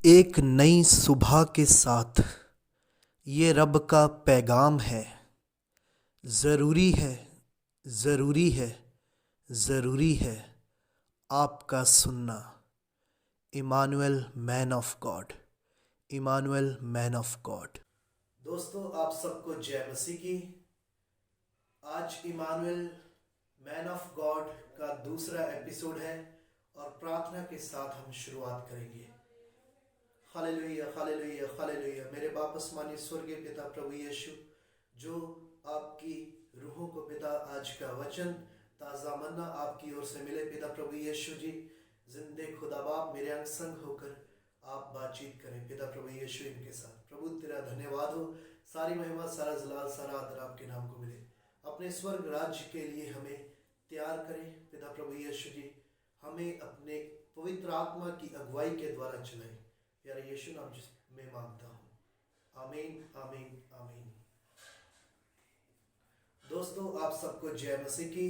एक नई सुबह के साथ ये रब का पैगाम है। ज़रूरी है, ज़रूरी है, ज़रूरी है आपका सुनना। Emmanuel man of God, Emmanuel man of God. दोस्तों, आप सबको जय मसीह की। आज इमानुएल मैन ऑफ गॉड का दूसरा एपिसोड है और प्रार्थना के साथ हम शुरुआत करेंगे। Hallelujah, hallelujah, hallelujah. मेरे बाप आसमानी स्वर्गीय पिता प्रभु यीशु, जो आपकी रूहों को पिता आज का वचन ताज़ा मन्ना आपकी ओर से मिले पिता प्रभु यीशु जी, जिंदे खुदा बाप मेरे अंग संग होकर आप बातचीत करें पिता प्रभु यीशु इनके साथ। प्रभु तेरा धन्यवाद हो, सारी महिमा सारा जलाल सारा आदर आपके नाम को मिले। अपने स्वर्ग राज्य के लिए हमें तैयार करें पिता प्रभु यीशु जी, हमें अपने पवित्र आत्मा की अगुवाई के द्वारा चलाएं। यार यीशु नाम में मांगता हूँ, आमीन, आमीन, आमीन। दोस्तों, आप सबको जय मसीह की।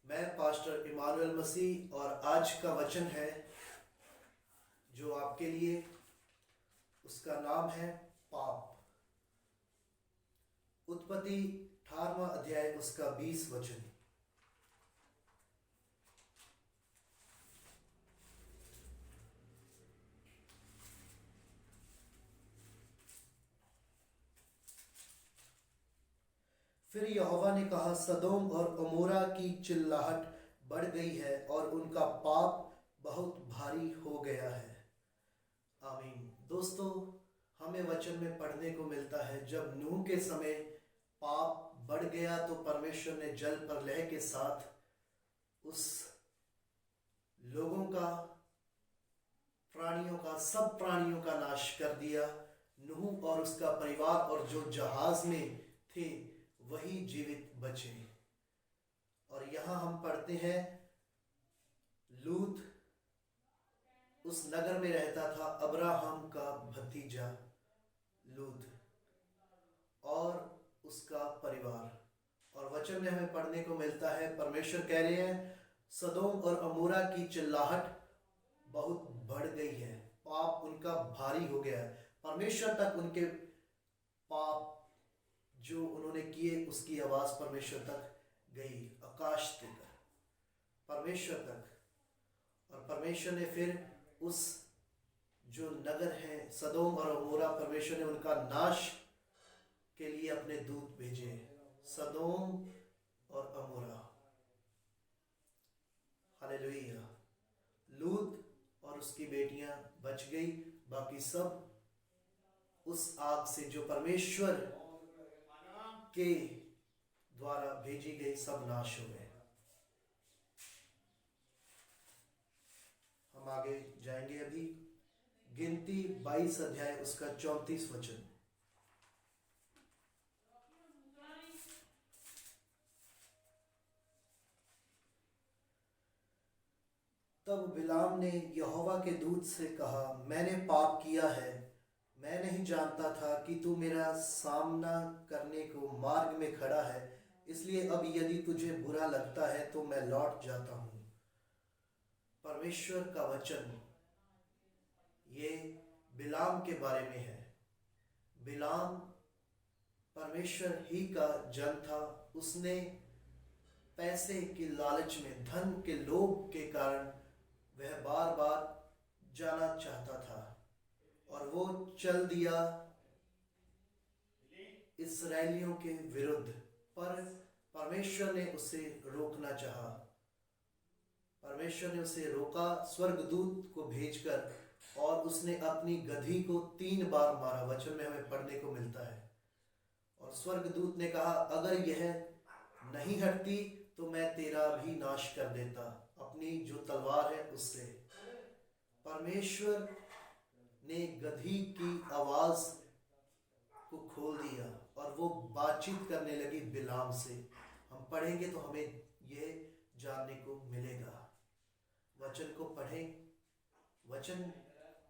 मैं पास्टर इमानुएल मसीह और आज का वचन है जो आपके लिए, उसका नाम है पाप। उत्पत्ति 18वां अध्याय उसका 20 वचन। फिर यहोवा ने कहा, सदोम और अमोरा की चिल्लाहट बढ़ गई है और उनका पाप बहुत भारी हो गया है। आमीन। दोस्तों, हमें वचन में पढ़ने को मिलता है जब नूह के समय पाप बढ़ गया तो परमेश्वर ने जल प्रलय के साथ उस लोगों का, प्राणियों का, सब प्राणियों का नाश कर दिया। नूह और उसका परिवार और जो जहाज में थे वही जीवित बचे। और यहाँ हम पढ़ते हैं, लूत उस नगर में रहता था, अब्राहम का भतीजा लूत और उसका परिवार। और वचन में हमें पढ़ने को मिलता है, परमेश्वर कह रहे हैं सदोम और अमोरा की चिल्लाहट बहुत बढ़ गई है, पाप उनका भारी हो गया है। परमेश्वर तक उनके पाप जो उन्होंने किए उसकी आवाज परमेश्वर तक गई, आकाश तक, परमेश्वर तक। और परमेश्वर ने फिर उस जो नगर है सदोम और अमोरा, परमेश्वर ने उनका नाश के लिए अपने दूत भेजे। सदोम और अमोरा, हालेलुया। लूत और उसकी बेटियां बच गई, बाकी सब उस आग से जो परमेश्वर के द्वारा भेजी गई सब नाश हो गए। हम आगे जाएंगे अभी। गिनती 22 अध्याय उसका 34 वचन। तब बिलाम ने यहोवा के दूत से कहा, मैंने पाप किया है, मैं नहीं जानता था कि तू मेरा सामना करने को मार्ग में खड़ा है, इसलिए अब यदि तुझे बुरा लगता है तो मैं लौट जाता हूँ। परमेश्वर का वचन ये बिलाम के बारे में है। बिलाम परमेश्वर ही का जन था। उसने पैसे के लालच में, धन के लोभ के कारण वह बार बार जाना चाहता था और वो चल दिया इस्राएलियों के विरुद्ध, पर परमेश्वर ने उसे रोकना चाहा। परमेश्वर ने उसे रोका स्वर्गदूत को भेजकर, और उसने अपनी गधी को 3 बार मारा, वचन में हमें पढ़ने को मिलता है। और स्वर्गदूत ने कहा, अगर यह नहीं हटती तो मैं तेरा भी नाश कर देता अपनी जो तलवार है उससे। परमेश्वर ने गधी की आवाज को खोल दिया और वो बातचीत करने लगी बिलाम से। हम पढ़ेंगे तो हमें यह जानने को मिलेगा। वचन को पढ़ें। वचन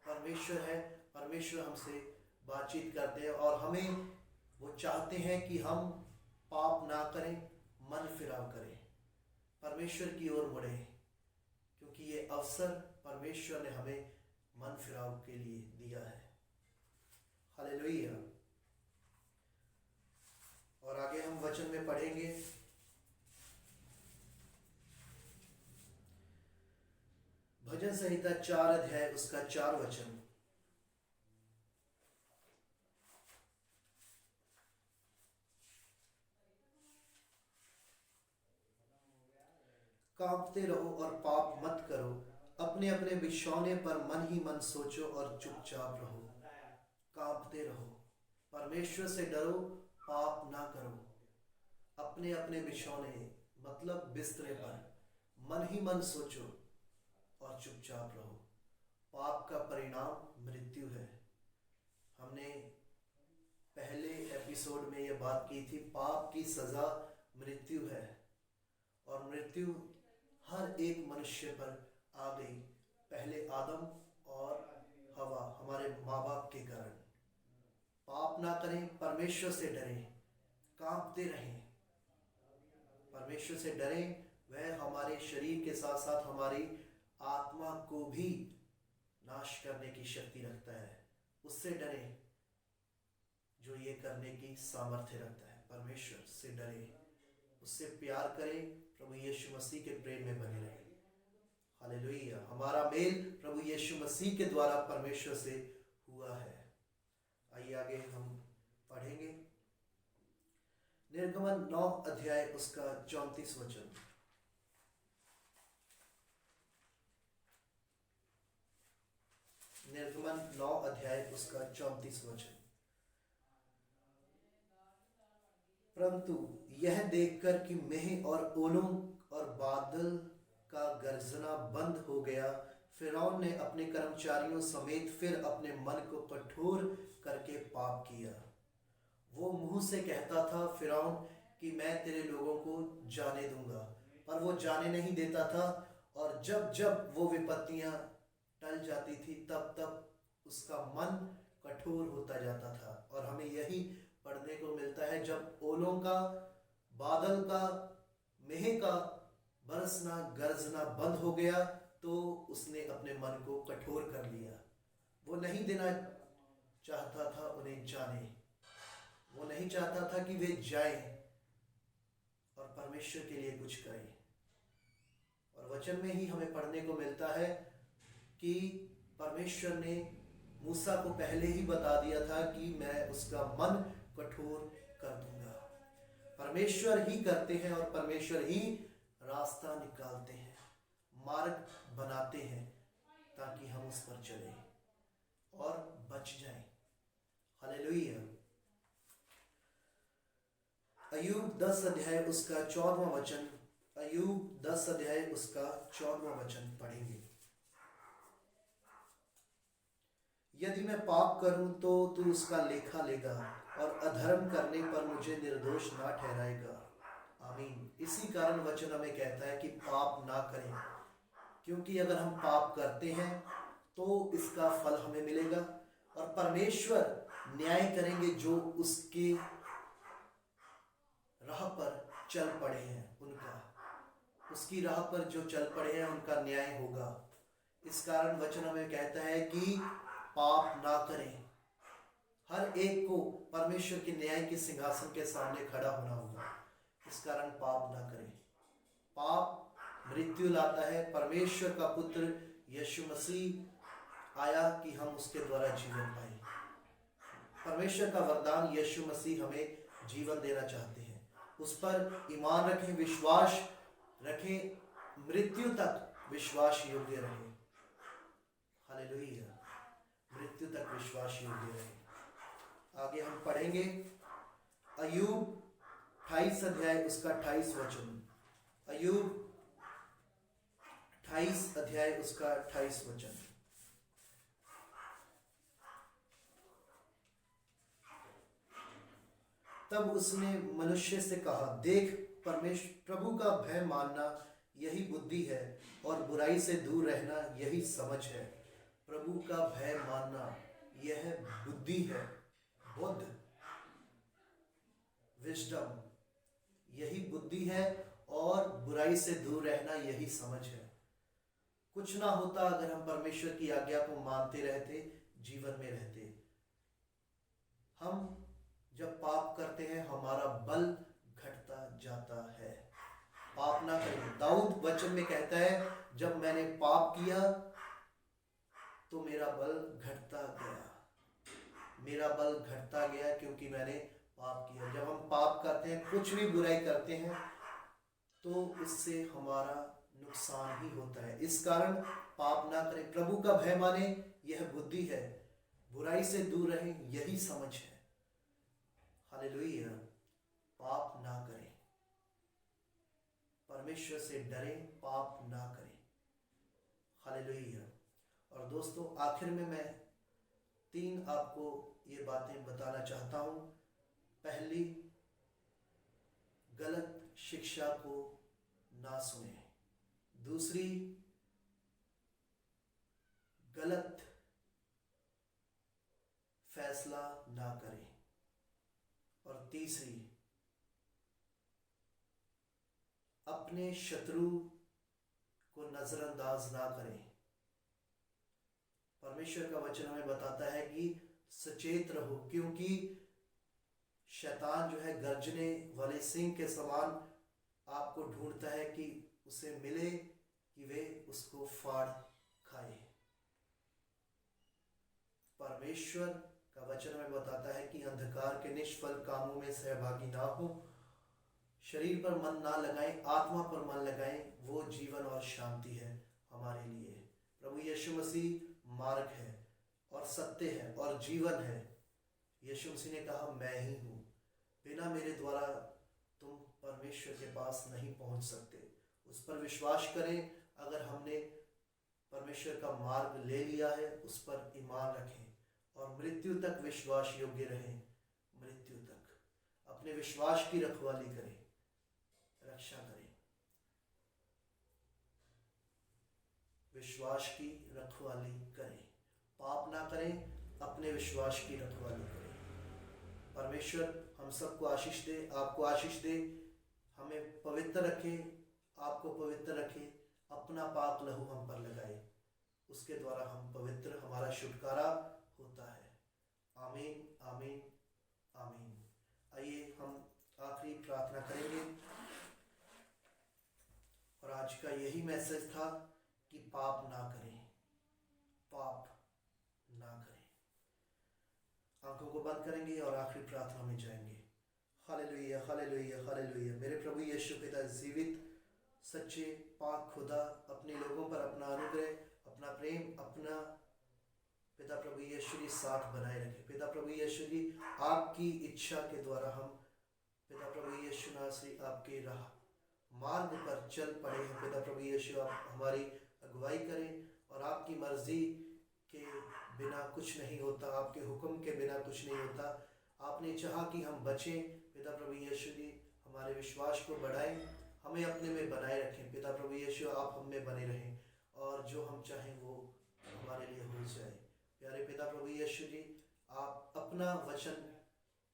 परमेश्वर है, परमेश्वर हमसे बातचीत करते हैं और हमें वो चाहते हैं कि हम पाप ना करें, मन फिराव करें, परमेश्वर की ओर मुड़ें, क्योंकि ये अवसर परमेश्वर ने हमें मन फिराव के लिए दिया है। हालेलुया। और आगे हम वचन में पढ़ेंगे, भजन संहिता 4 अध्याय उसका 4 वचन। कांपते रहो और पाप मत करो, अपने अपने बिछौने पर मन ही मन सोचो और चुपचाप रहो। कांपते रहो, परमेश्वर से डरो, पाप ना करो। अपने अपने बिछौने मतलब बिस्तरे पर मन ही मन सोचो और चुपचाप रहो। पाप का परिणाम मृत्यु है। हमने पहले एपिसोड में यह बात की थी, पाप की सजा मृत्यु है और मृत्यु हर एक मनुष्य पर आ गई, पहले आदम और हवा हमारे माँ बाप के कारण। पाप ना करें, परमेश्वर से डरें, कांपते रहें, परमेश्वर से डरें। वह हमारे शरीर के साथ साथ हमारी आत्मा को भी नाश करने की शक्ति रखता है। उससे डरें जो ये करने की सामर्थ्य रखता है। परमेश्वर से डरें, उससे प्यार करें, प्रभु यीशु मसीह के प्रेम में बने रहें। हालेलुया। हमारा मेल प्रभु यीशु मसीह के द्वारा परमेश्वर से हुआ है। आइए आगे हम पढ़ेंगे निर्गमन 9 अध्याय उसका 34 वचन। निर्गमन 9 अध्याय उसका 34 वचन। परंतु यह देखकर कि मेंह और ओलों और बादल का गर्जना बंद हो गया, फिरौन ने अपने कर्मचारियों समेत फिर अपने मन को कठोर करके पाप किया। वो मुंह से कहता था फिरौन कि मैं तेरे लोगों को जाने दूंगा, पर वो जाने नहीं देता था। और जब जब वो विपत्तियां टल जाती थी तब तब उसका मन कठोर होता जाता था। और हमें यही पढ़ने को मिलता है, जब ओलों का, बादल का, मेंह का बरसना गरजना बंद हो गया तो उसने अपने मन को कठोर कर लिया। वो नहीं देना चाहता था उन्हें जाने, वो नहीं चाहता था कि वे जाएं और परमेश्वर के लिए कुछ करें। और वचन में ही हमें पढ़ने को मिलता है कि परमेश्वर ने मूसा को पहले ही बता दिया था कि मैं उसका मन कठोर कर दूंगा। परमेश्वर ही करते हैं और परमेश्वर ही रास्ता निकालते हैं, मार्ग बनाते हैं ताकि हम उस पर चलें और बच जाएं। हालेलुया। अय्यूब 10 अध्याय उसका 14वां वचन। अय्यूब 10 अध्याय उसका 14वां वचन पढ़ेंगे। यदि मैं पाप करूं तो तू उसका लेखा लेगा और अधर्म करने पर मुझे निर्दोष ना ठहराएगा। आमीन। इसी कारण वचन हमें कहता है कि पाप ना करें, क्योंकि अगर हम पाप करते हैं तो इसका फल हमें मिलेगा और परमेश्वर न्याय करेंगे जो उसके राह पर चल पड़े हैं, उनका, उसकी राह पर जो चल पड़े हैं उनका न्याय होगा। इस कारण वचन हमें कहता है कि पाप ना करें। हर एक को परमेश्वर के न्याय के सिंहासन के सामने खड़ा होना होगा। इस कारण पाप ना करें। पाप मृत्यु लाता है। परमेश्वर का पुत्र यीशु मसीह आया कि हम उसके द्वारा जीवन पाए। परमेश्वर का वरदान यीशु मसीह हमें जीवन देना चाहते हैं। उस पर ईमान रखें, विश्वास रखें, मृत्यु तक विश्वास योग्य रहें। हालेलुया। मृत्यु तक विश्वास योग्य रहें। आगे हम पढ़ेंगे अय्यूब 28 अध्याय उसका 28 वचन। अय्यूब 28 अध्याय उसका 28 वचन। तब उसने मनुष्य से कहा, देख, परमेश्वर प्रभु का भय मानना यही बुद्धि है और बुराई से दूर रहना यही समझ है। प्रभु का भय मानना यह बुद्धि है, बुद्ध, विजडम, यही बुद्धि है और बुराई से दूर रहना यही समझ है। कुछ ना होता अगर हम परमेश्वर की आज्ञा को मानते रहते, जीवन में रहते। हम जब पाप करते हैं हमारा बल घटता जाता है। पाप ना करें। दाऊद वचन में कहता है, जब मैंने पाप किया तो मेरा बल घटता गया, मेरा बल घटता गया क्योंकि मैंने पाप किया। जब हम पाप करते हैं, कुछ भी बुराई करते हैं, तो उससे हमारा नुकसान ही होता है। इस कारण पाप ना करें। प्रभु का भय माने, यह बुद्धि है। बुराई से दूर रहें, यही समझ है। हालेलुया। पाप ना करें, परमेश्वर से डरें, पाप ना करें। हालेलुया। और दोस्तों, आखिर में मैं 3 आपको ये बातें बताना चाहता हूं। पहली, गलत शिक्षा को ना सुने। दूसरी, गलत फैसला ना करें। और तीसरी, अपने शत्रु को नजरअंदाज ना करें। परमेश्वर का वचन हमें बताता है कि सचेत रहो, क्योंकि शैतान जो है गर्जने वाले सिंह के समान आपको ढूंढता है कि उसे मिले कि वे उसको फाड़ खाए। परमेश्वर का वचन हमें बताता है कि अंधकार के निष्फल कामों में सहभागी ना हो, शरीर पर मन ना लगाएं, आत्मा पर मन लगाएं। वो जीवन और शांति है हमारे लिए। प्रभु यीशु मसीह मार्ग है और सत्य है और जीवन है। यीशु मसीह ने कहा, मैं ही हूँ, बिना मेरे द्वारा तुम परमेश्वर के पास नहीं पहुंच सकते। उस पर विश्वास करें। अगर हमने परमेश्वर का मार्ग ले लिया है, उस पर ईमान रखें और मृत्यु तक विश्वास योग्य रहें। मृत्यु तक अपने विश्वास की रखवाली करें, रक्षा करें। विश्वास की रखवाली करें, पाप ना करें, अपने विश्वास की रखवाली करें। परमेश्वर हम सबको आशीष दे, आपको आशीष दे, हमें पवित्र रखे, आपको पवित्र रखे, अपना पाक लहू हम पर लगाए, उसके द्वारा हम पवित्र, हमारा छुटकारा होता है। आमीन, आमीन, आमीन। आइए हम आखिरी प्रार्थना करेंगे। और आज का यही मैसेज था कि पाप ना करें, पाप ना करें। आंखों को बंद करेंगे और आखिरी प्रार्थना में जाएंगे। Hallelujah, hallelujah, hallelujah. मेरे प्रभु यीशु पिता जीवित, सच्चे, पाक खुदा, अपने लोगों पर अपना अनुग्रह, अपना प्रेम, अपना पिता प्रभु यीशु जी साथ बनाए रखे। पिता प्रभु यीशु जी, आपकी इच्छा के द्वारा हम पिता प्रभु यीशु नासरी आपके राह मार्ग पर चल पड़े हैं। पिता प्रभु यीशु, आप हमारी अगुवाई करें और आपकी मर्जी के बिना कुछ नहीं होता, आपके हुक्म के बिना कुछ नहीं होता। आपने चाहा कि हम बचें। पिता प्रभु यीशु जी, हमारे विश्वास को बढ़ाएं, हमें अपने में बनाए रखें। पिता प्रभु यीशु, आप हम में बने रहें और जो हम चाहें वो हमारे लिए हो जाए। प्यारे पिता प्रभु यीशु जी, आप अपना वचन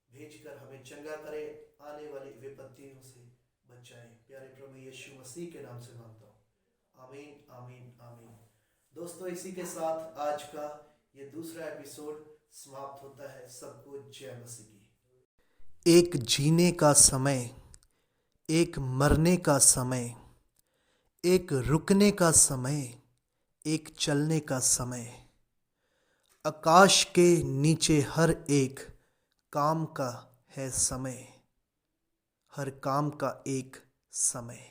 भेजकर हमें चंगा करें, आने वाली विपत्तियों से बचाएं। प्यारे प्रभु यीशु मसीह के नाम से मांगता हूँ, आमीन, आमीन, आमीन। दोस्तों, इसी के साथ आज का ये दूसरा एपिसोड समाप्त होता है। सबको जय मसीह की। एक जीने का समय, एक मरने का समय, एक रुकने का समय, एक चलने का समय। आकाश के नीचे हर एक काम का है समय, हर काम का एक समय।